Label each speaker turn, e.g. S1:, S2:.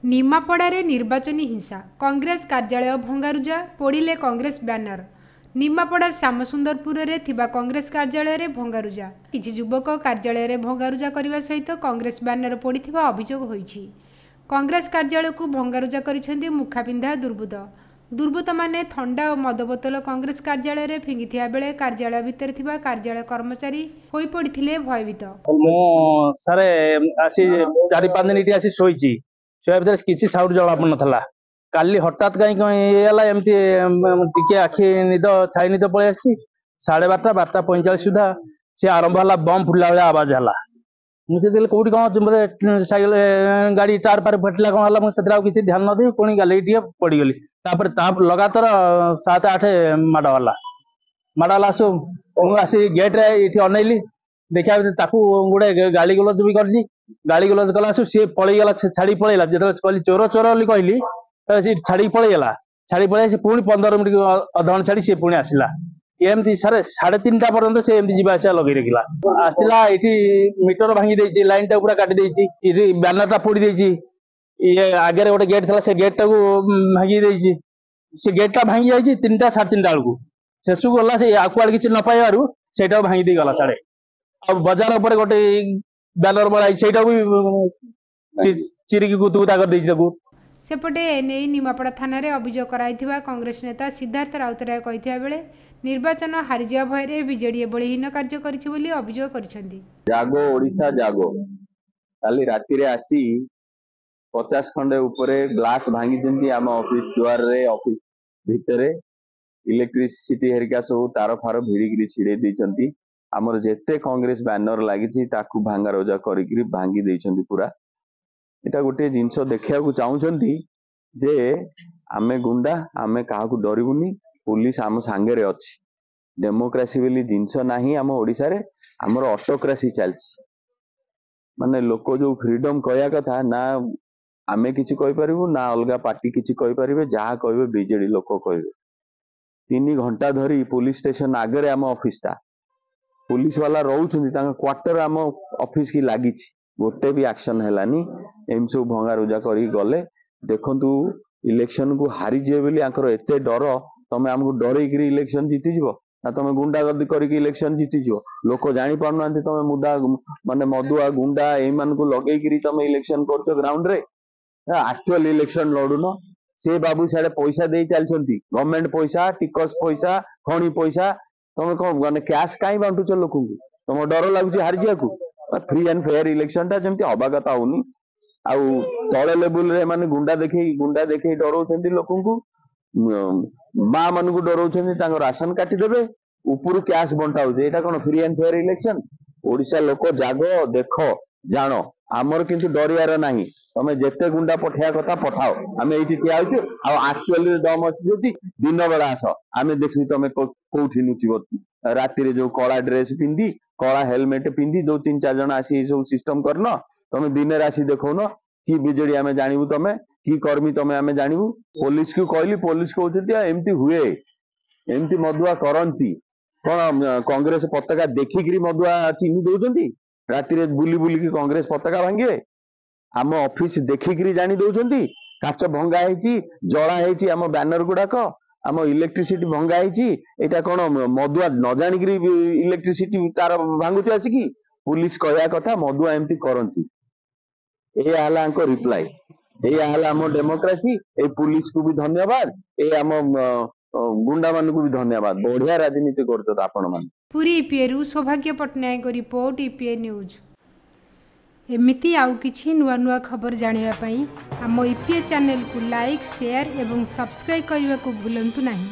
S1: निमापड़ारे निर्वाचनी हिंसा कांग्रेस कार्यालय भंगारुजा पोड़िले कांग्रेस बैनर। निमापड़ा श्यामसुंदरपुर रे थिबा कांग्रेस कार्यालय रे भंगारुजा किछि युवक कार्यालय रे भंगारुजा करबा सहित कांग्रेस बैनर पोड़िथिबा अभियोग होईछि। कांग्रेस कार्यालय को भंगारुजा करिसेंती मुखापिंधा दुर्बृत्त माने थंडा और मद बोतल कांग्रेस कार्यालय रे फिंगिथिया बेले कार्यालय भितर थिबा कार्यालय कर्मचारी होई पड़िथिले भयभीत।
S2: मो सारे आसी 4-5 दिन इटी आसी सोईची सोया भीतर किसी साउंड जला पड़ नथला। काली हठात कहीं एमती आखि निद छाई निद पलि आसी 12:45 सुधा सी आरंभ है बम फुटला भाई आवाज है मुझे कौटी कौन सैकेल गाड़ी टार पार फटला कौन है मुझे किसी ध्यान न दे पुणी गली पड़गली लगातार 7-8 माड़वाला सब आसी गेट रे अनैली देखा गोटे गाली गलज भी कर गाली गलज कला सी पलैगला छाड़ी पलैला जो कहली चोर चोर बोली कहली सी छाड़ी पलैगला छाड़ी पलैया पुणी 15 मिनिट अधघंटा छाड़ी सी पुणी आसला एमती सारे 3:30 पर्यंत से एमती जीवा आसा लगे रखिला आसला ये मीटर भांगी देछि लाइन टा पूरा काटी देछि बैनर टा फोड़ी देछि ये आगे गोटे गेट था से गेट टा भांगी देछि से गेट टा भांगी जाइछि 3टा 3:30 बेलू शेष गला से आकुआड़ किसी न पाइबारू सेटा भांगी दे गला साड़े अब बाजार ऊपर गोटे बैनर बड़ा सेटा भी चिरिकी कुतुकुता कर देछि ताकू।
S1: सेपटे एने निमापड़ा थाना रे अभियोग कराइथिबा कांग्रेस नेता सिद्धार्थ राउतराय कहिथिया बेले निर्वाचन हारिजिया भय बीजेडी एभली हीन कार्य करिछि बोली अभियोग करिसेंती।
S3: जागो ओडिशा जागो काली राति रे आसी 50 खंडे ऊपरे ग्लास भांगी जेंती आम ऑफिस द्वार रे ऑफिस भितरे इलेक्ट्रिसिटी हेरिका सब तार फार भिड़िकी छिड़े देइछंती आमर जेते कांग्रेस बैनर लागिछि ताकू भांगारोजा करिकरी भांगी देइछंती पूरा। एटा गोटे जिंस देखिया को चाहूछंती जे आमे गुंडा आमे काहाकू डरिबुनी पुलिस आम सांगे रे अछि डेमोक्रेसी बोली जिंस नाही आम ओडिसा रे हमर ऑटोक्रेसी चलछि माने लोक जो फ्रीडम कहया कथा ना आमे किछि कहि परिबु ना अलगा पार्टी किछि कहि परिबे जहा कहबे बीजेडी लोक कहबे 3 घंटा धरी पुलिस स्टेशन आगे रे आम ऑफिस ता पुलिस वाला रहउछंती तांका क्वार्टर आम ऑफिस की लागिछि गोटे भी एक्शन हेलानी एम सब भंगारुजा करी गले देखंतु इलेक्शन को हारी जे बोली आंकर एते डर तमे हमको डरै करी इलेक्शन जीति जिवो ना तमे गुंडागर्दी करी इलेक्शन जीति जिवो लोक जानि पारनांती तमे मुदा माने मदुआ गुंडा ए मान को लगै करी तमे इलेक्शन करछो ग्राउंड रे एक्चुअल इलेक्शन लडुनो से बाबू साडे पैसा देई चलछंती गवर्नमेंट पैसा टिकस पैसा खणी पैसा तमे को माने कैश काई बांटुछ लोक को तमे डर लागुची हारि जिया को फ्री एंड फेयर इलेक्शन टा जेमती हबा कथा होनी आउ तळे लेवल रे माने गुंडा देखै डरौछंती लोकन को मां मन को डरौछंती तांको राशन काटी देबे ऊपर कैश बंटा होजे एटा कोन free and fair election Odisha लोक जागो देखो जानो आमर किंतु डरियार नाही तमे जेते गुंडा पठाया कथा पठाओ आमे एठी ठिया होछु आ एक्चुअली दम अछि जति दिन बेला आस आमे देखि तमे कोठी नुचिबो राति रे जो कला ड्रेस पिंदी कला हेलमेट पिंदी 2-3-4 जन आसी सब सिस्टम करनो तमे दिन राशि देखौनो कि बीजेडी आमे जानिबु तमे कि कर्मी तमे आमे जानिबु पुलिस को कहली पुलिस कहउछती एमती हुए एमती मदुआ करंती कोन कांग्रेस पताका देखिकरी मदुआ चिन्ही दउछंती राति रे बुली बुली की कांग्रेस पताका भांगे आम ऑफिस देखिकरी जानि दउछंती काच भंगा हेची जळा हेची आम बैनर गुडाक आम इलेक्ट्रिसिटी भंगा हेची एटा कोन मदुआ न जानिकरी इलेक्ट्रिसिटी तार भांगुची आसी की पुलिस कहया कथा मदुआ एमती करंती ए आला आंको रिप्लाई ए आला हम डेमोक्रेसी ए पुलिस को भी धन्यवाद ए हम गुंडा मान को भी धन्यवाद बढ़िया राजनीति करतो आपण मान।
S1: पूरी ईपीएरु सौभाग्य पटनायक रिपोर्ट ईपीए न्यूज। एमिति आउ किछि नुआ नुआ खबर जानिबा पई हम ईपीए चैनल को लाइक शेयर एवं सब्सक्राइब करने को भूलंतु नहीं।